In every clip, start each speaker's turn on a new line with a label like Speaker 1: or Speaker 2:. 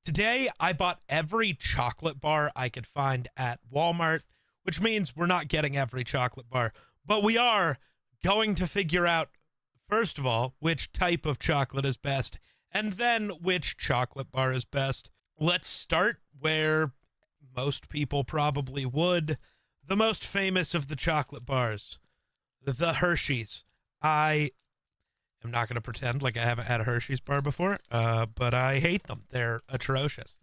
Speaker 1: Today, I bought every chocolate bar I could find at Walmart, which means we're not getting every chocolate bar, but we are going to figure out, first of all, which type of chocolate is best, and then which chocolate bar is best. Let's start where most people probably would. The most famous of the chocolate bars, the Hershey's. I am not going to pretend like I haven't had a Hershey's bar before, but I hate them. They're atrocious.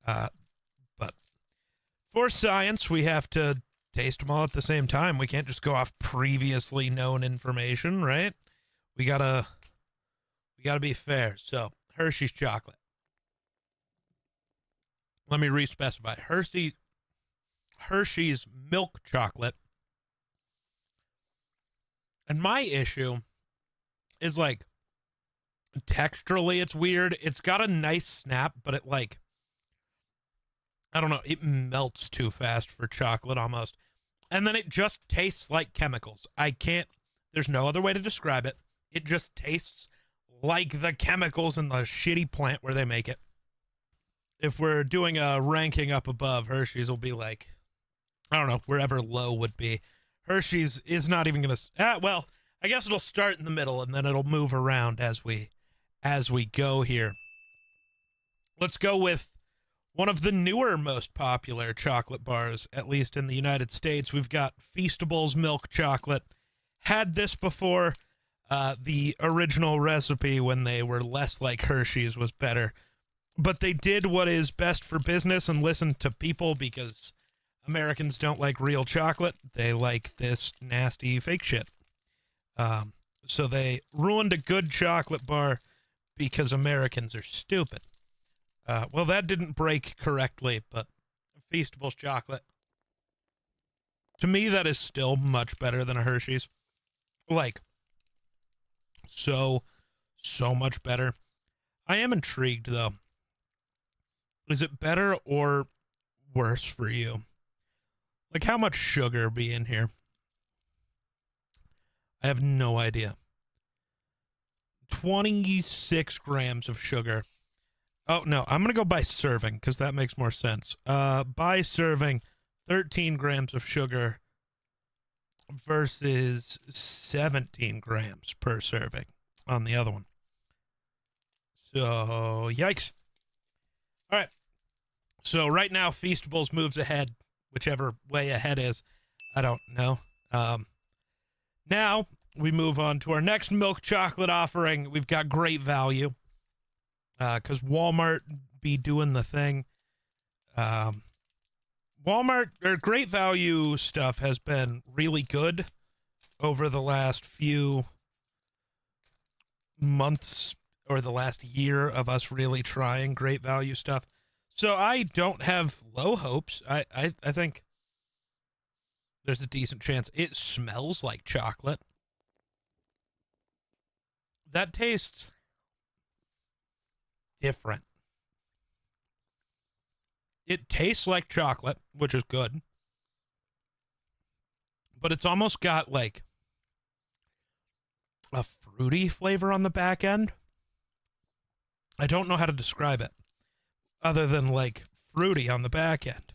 Speaker 1: But for science, we have to taste them all at the same time. We can't just go off previously known information, right? We gotta be fair. So Hershey's chocolate. Let me re-specify. Hershey's milk chocolate. And my issue is like texturally it's weird. It's got a nice snap, but it I don't know, it melts too fast for chocolate almost. And then it just tastes like chemicals. There's no other way to describe it. It just tastes like the chemicals in the shitty plant where they make it. If we're doing a ranking up above, Hershey's will be like, I don't know, wherever low would be. Hershey's is not even going to, well, I guess it'll start in the middle and then it'll move around as we go here. Let's go with one of the newer, most popular chocolate bars, at least in the United States. We've got Feastables milk chocolate. Had this before. The original recipe, when they were less like Hershey's, was better. But they did what is best for business and listened to people, because Americans don't like real chocolate. They like this nasty fake shit. So they ruined a good chocolate bar because Americans are stupid. Well, that didn't break correctly, but Feastables chocolate. To me, that is still much better than a Hershey's. Like, so much better. I am intrigued, though. Is it better or worse for you? Like, how much sugar be in here? I have no idea. 26 grams of sugar. Oh, no, I'm going to go by serving because that makes more sense. By serving, 13 grams of sugar versus 17 grams per serving on the other one. So, yikes. All right. So right now, Feastables moves ahead, whichever way ahead is. I don't know. Now we move on to our next milk chocolate offering. We've got Great Value, because Walmart be doing the thing. Walmart or Great Value stuff has been really good over the last few months or the last year of us really trying Great Value stuff. So I don't have low hopes. I think there's a decent chance. It smells like chocolate. That tastes different. It tastes like chocolate, which is good. But it's almost got like a fruity flavor on the back end. I don't know how to describe it other than like fruity on the back end,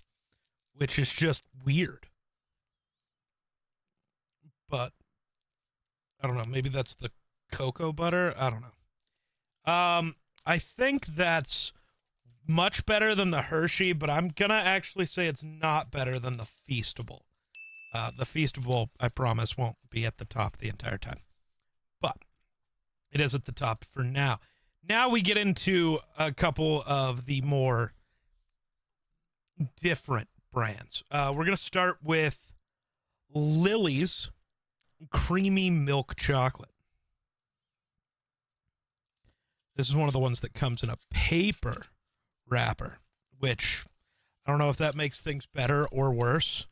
Speaker 1: which is just weird. But I don't know, maybe that's the cocoa butter. I don't know. I think that's much better than the Hershey, but I'm gonna actually say it's not better than the Feastable. The Feastable, I promise, won't be at the top the entire time, but it is at the top for now. Now we get into a couple of the more different brands. We're gonna start with Lily's creamy milk chocolate. This is one of the ones that comes in a paper wrapper, which I don't know if that makes things better or worse.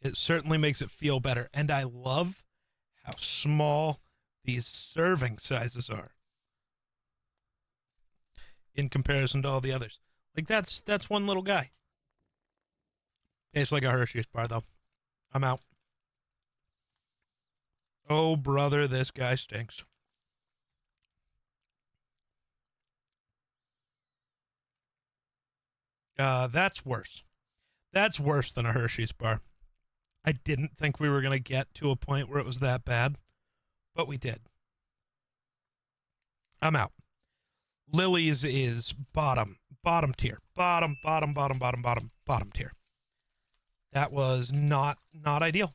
Speaker 1: It certainly makes it feel better. And I love how small these serving sizes are in comparison to all the others. Like that's one little guy. Tastes like a Hershey's bar, though. I'm out. Oh, brother, this guy stinks. That's worse. That's worse than a Hershey's bar. I didn't think we were going to get to a point where it was that bad, but we did. I'm out. Lily's is bottom tier. Bottom tier. That was not ideal.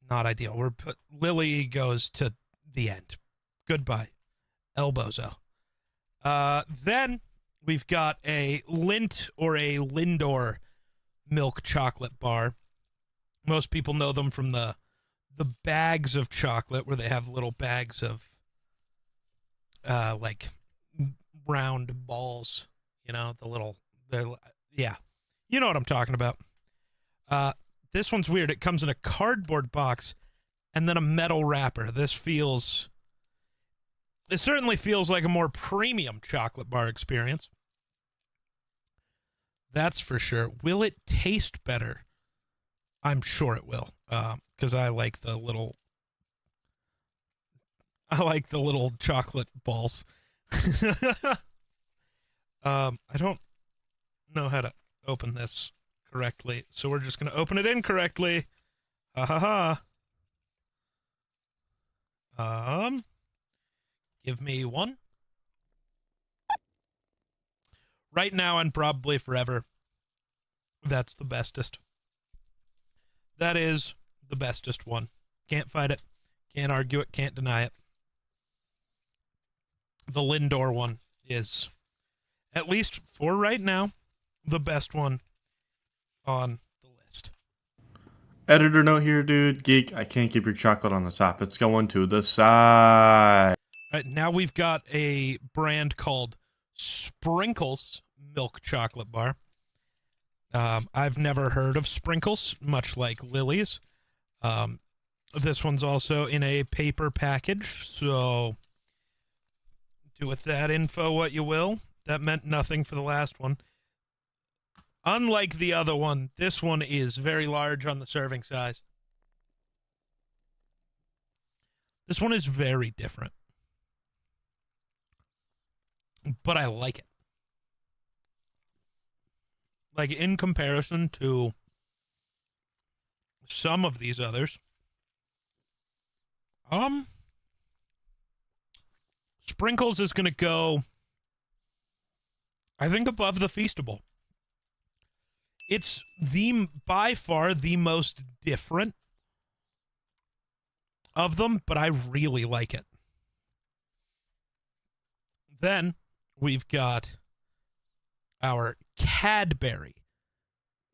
Speaker 1: Not ideal. Lily goes to the end. Goodbye, Elbozo. Then we've got a Lindt or a Lindor milk chocolate bar. Most people know them from the bags of chocolate where they have little bags of like round balls, you know, yeah. You know what I'm talking about. This one's weird. It comes in a cardboard box and then a metal wrapper. It certainly feels like a more premium chocolate bar experience. That's for sure. Will it taste better? I'm sure it will, because I like the little chocolate balls. I don't know how to open this correctly, so we're just going to open it incorrectly. Ha ha ha. Give me one. Right now and probably forever, that's the bestest. That is the bestest one. Can't fight it. Can't argue it. Can't deny it. The Lindor one is, at least for right now, the best one on the list.
Speaker 2: Editor note here, dude. Geek, I can't keep your chocolate on the top. It's going to the side.
Speaker 1: All right, now we've got a brand called Sprinkles Milk Chocolate Bar. I've never heard of Sprinkles, much like Lily's. This one's also in a paper package, so do with that info what you will. That meant nothing for the last one. Unlike the other one, this one is very large on the serving size. This one is very different. But I like it. Like, in comparison to some of these others, Sprinkles is going to go, I think, above the Feastable. It's by far the most different of them, but I really like it. Then we've got our Cadbury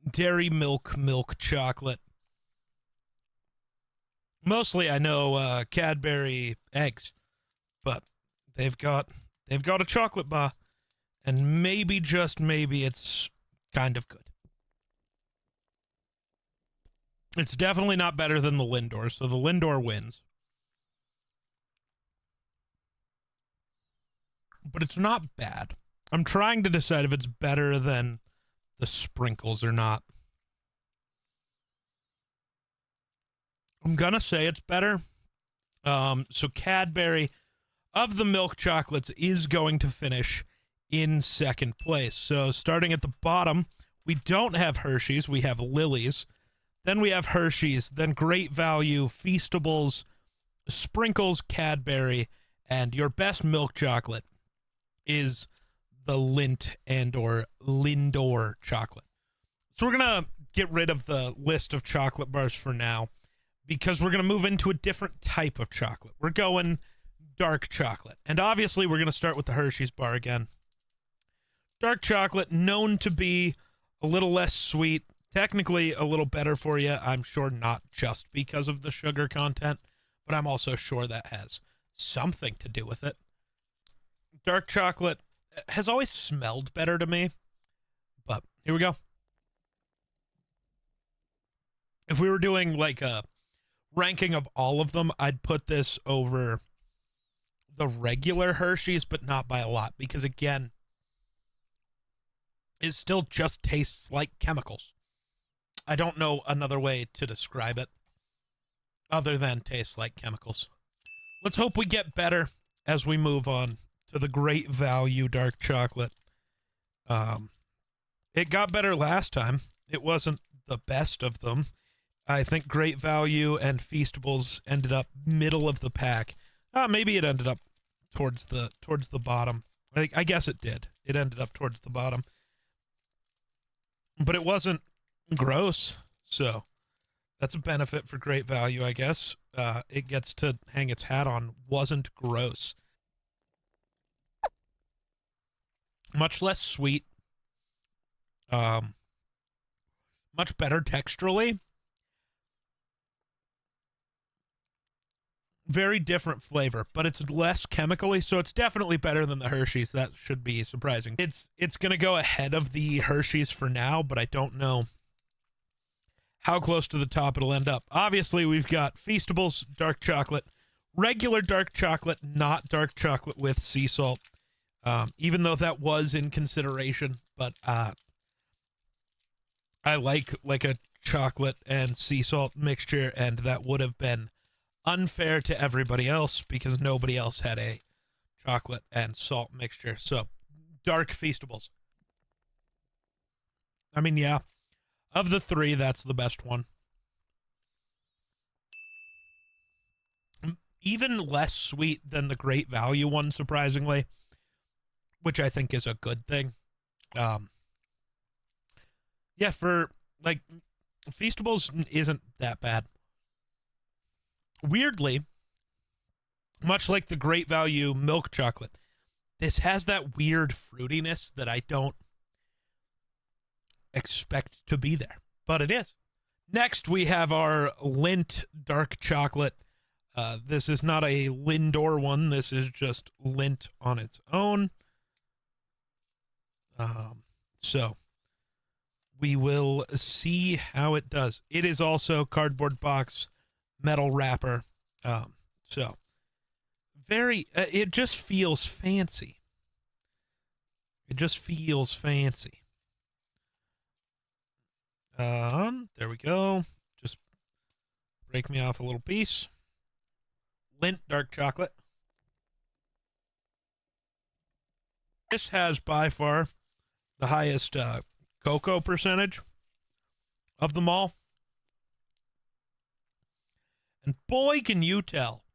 Speaker 1: Dairy Milk Chocolate. Mostly I know Cadbury eggs, but they've got a chocolate bar, and maybe, just maybe, it's kind of good. It's definitely not better than the Lindor, so the Lindor wins. But it's not bad. I'm trying to decide if it's better than the Sprinkles or not. I'm gonna say it's better. So Cadbury, of the milk chocolates, is going to finish in second place. So starting at the bottom, we don't have Hershey's, we have Lily's. Then we have Hershey's, then Great Value, Feastables, Sprinkles, Cadbury, and your best milk chocolate is the Lindt and or Lindor chocolate. So we're going to get rid of the list of chocolate bars for now, because we're going to move into a different type of chocolate. We're going dark chocolate. And obviously we're going to start with the Hershey's bar again. Dark chocolate, known to be a little less sweet, technically a little better for you. I'm sure not just because of the sugar content, but I'm also sure that has something to do with it. Dark chocolate has always smelled better to me, but here we go. If we were doing like a ranking of all of them, I'd put this over the regular Hershey's, but not by a lot, because again, it still just tastes like chemicals. I don't know another way to describe it other than tastes like chemicals. Let's hope we get better as we move on to the Great Value dark chocolate. It got better last time. It wasn't the best of them. I think Great Value and Feastables ended up middle of the pack. Maybe it ended up towards the bottom. I guess it did. It ended up towards the bottom. But it wasn't gross, so that's a benefit for Great Value, I guess. It gets to hang its hat on wasn't gross. Much less sweet. Much better texturally. Very different flavor, but it's less chemically, so it's definitely better than the Hershey's. That should be surprising. It's going to go ahead of the Hershey's for now, but I don't know how close to the top it'll end up. Obviously, we've got Feastables, dark chocolate, regular dark chocolate, not dark chocolate with sea salt, even though that was in consideration, but I like a chocolate and sea salt mixture, and that would have been unfair to everybody else because nobody else had a chocolate and salt mixture. So, dark Feastables. I mean, yeah, of the three, that's the best one. Even less sweet than the Great Value one, surprisingly, which I think is a good thing. Yeah, for, like, Feastables isn't that bad. Weirdly, much like the Great Value milk chocolate, this has that weird fruitiness that I don't expect to be there, but it is. Next, we have our Lindt dark chocolate. This is not a Lindor one. This is just Lindt on its own. So we will see how it does. It is also cardboard box, metal wrapper. So very, it just feels fancy. It just feels fancy. There we go. Just break me off a little piece. Lindt dark chocolate. This has by far the highest cocoa percentage of them all. And boy, can you tell.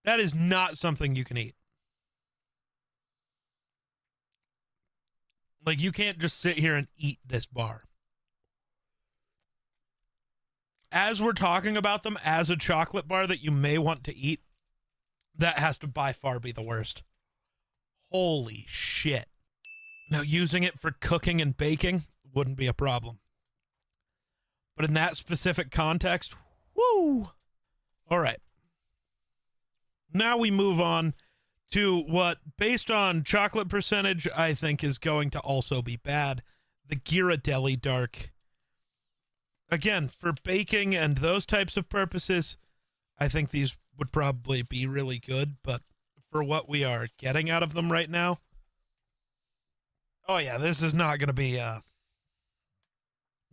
Speaker 1: That is not something you can eat. Like, you can't just sit here and eat this bar. As we're talking about them as a chocolate bar that you may want to eat, that has to by far be the worst. Holy shit. Now, using it for cooking and baking wouldn't be a problem. But in that specific context, woo! All right. Now we move on to what, based on chocolate percentage, I think is going to also be bad. The Ghirardelli Dark. Again, for baking and those types of purposes, I think these would probably be really good, but for what we are getting out of them right now, oh yeah, this is not going to be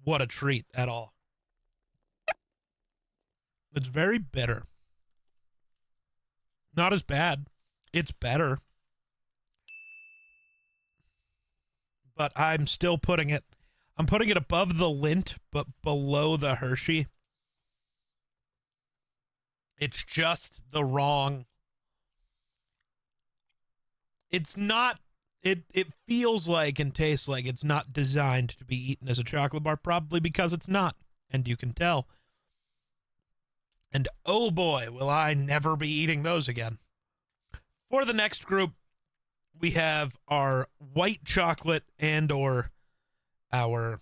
Speaker 1: what a treat at all. It's very bitter. Not as bad. It's better. But I'm still putting it above the Lindt, but below the Hershey. It's just the wrong. It's not, it feels like and tastes like it's not designed to be eaten as a chocolate bar, probably because it's not, and you can tell. And oh boy, will I never be eating those again. For the next group, we have our white chocolate and or our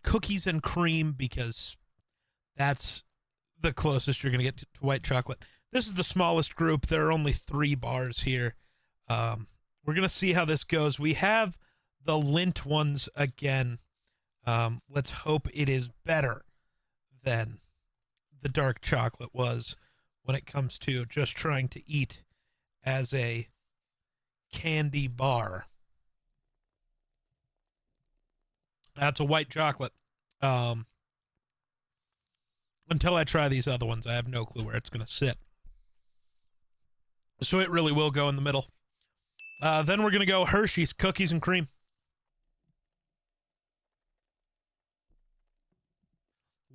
Speaker 1: cookies and cream, because that's the closest you're going to get to white chocolate. This is the smallest group. There are only 3 bars here. We're going to see how this goes. We have the Lindt ones again. Let's hope it is better than the dark chocolate was when it comes to just trying to eat as a candy bar. That's a white chocolate. Until I try these other ones, I have no clue where it's going to sit. So it really will go in the middle. Then we're going to go Hershey's Cookies and Cream.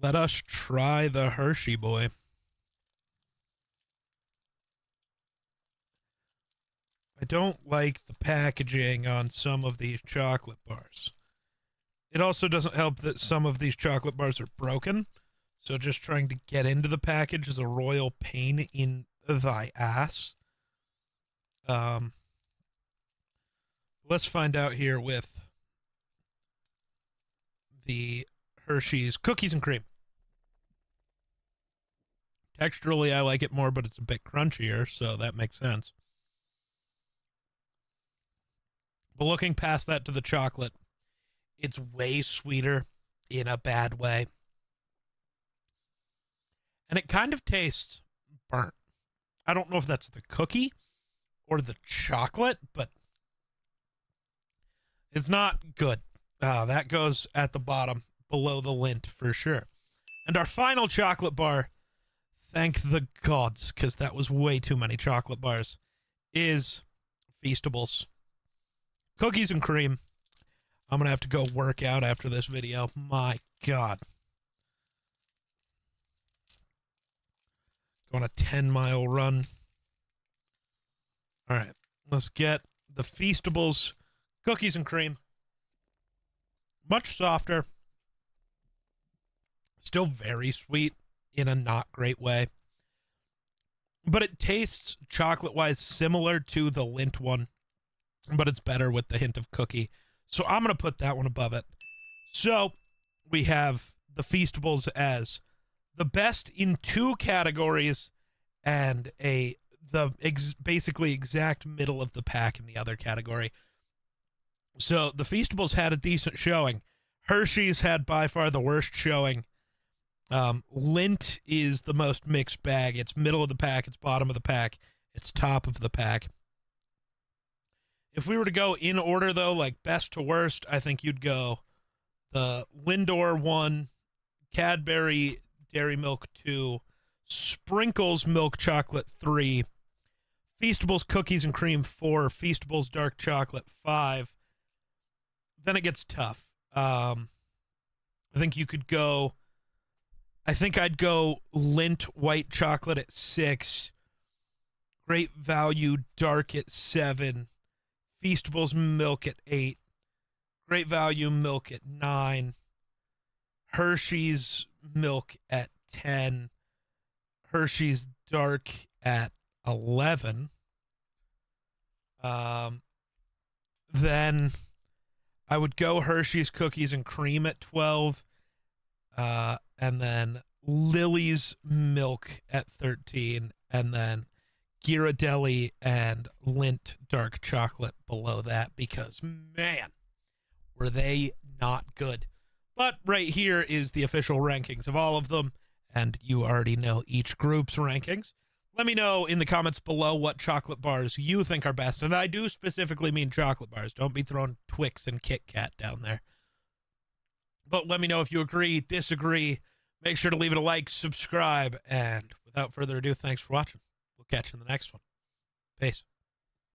Speaker 1: let us try the Hershey boy. I don't like the packaging on some of these chocolate bars. It also doesn't help that some of these chocolate bars are broken. So just trying to get into the package is a royal pain in thy ass. Let's find out here with the Hershey's cookies and cream. Texturally, I like it more, but it's a bit crunchier, so that makes sense. But looking past that to the chocolate, it's way sweeter in a bad way. And it kind of tastes burnt. I don't know if that's the cookie or the chocolate, but it's not good. That goes at the bottom, below the Lindt for sure. And our final chocolate bar, thank the gods, because that was way too many chocolate bars, is Feastables. Cookies and cream. I'm going to have to go work out after this video. My God. Going a 10-mile run. All right. Let's get the Feastables cookies and cream. Much softer. Still very sweet in a not great way. But it tastes chocolate-wise similar to the Lindt one. But it's better with the hint of cookie. So I'm going to put that one above it. So we have the Feastables as the best in two categories and basically exact middle of the pack in the other category. So the Feastables had a decent showing. Hershey's had by far the worst showing. Lindt is the most mixed bag. It's middle of the pack. It's bottom of the pack. It's top of the pack. If we were to go in order, though, like best to worst, I think you'd go the Lindor 1, Cadbury Dairy Milk 2, Sprinkles Milk Chocolate 3, Feastables Cookies and Cream 4, Feastables Dark Chocolate 5. Then it gets tough. I think you could go... I think I'd go Lindt White Chocolate at 6, Great Value Dark at 7, Feastables Milk at 8, Great Value Milk at 9, Hershey's Milk at 10, Hershey's Dark at 11. Then I would go Hershey's Cookies and Cream at 12, and then Lily's Milk at 13, and then Ghirardelli and Lindt Dark Chocolate below that, because, man, were they not good. But right here is the official rankings of all of them, and you already know each group's rankings. Let me know in the comments below what chocolate bars you think are best, and I do specifically mean chocolate bars. Don't be throwing Twix and Kit Kat down there. But let me know if you agree, disagree. Make sure to leave it a like, subscribe, and without further ado, thanks for watching. We'll catch you in the next one. Peace.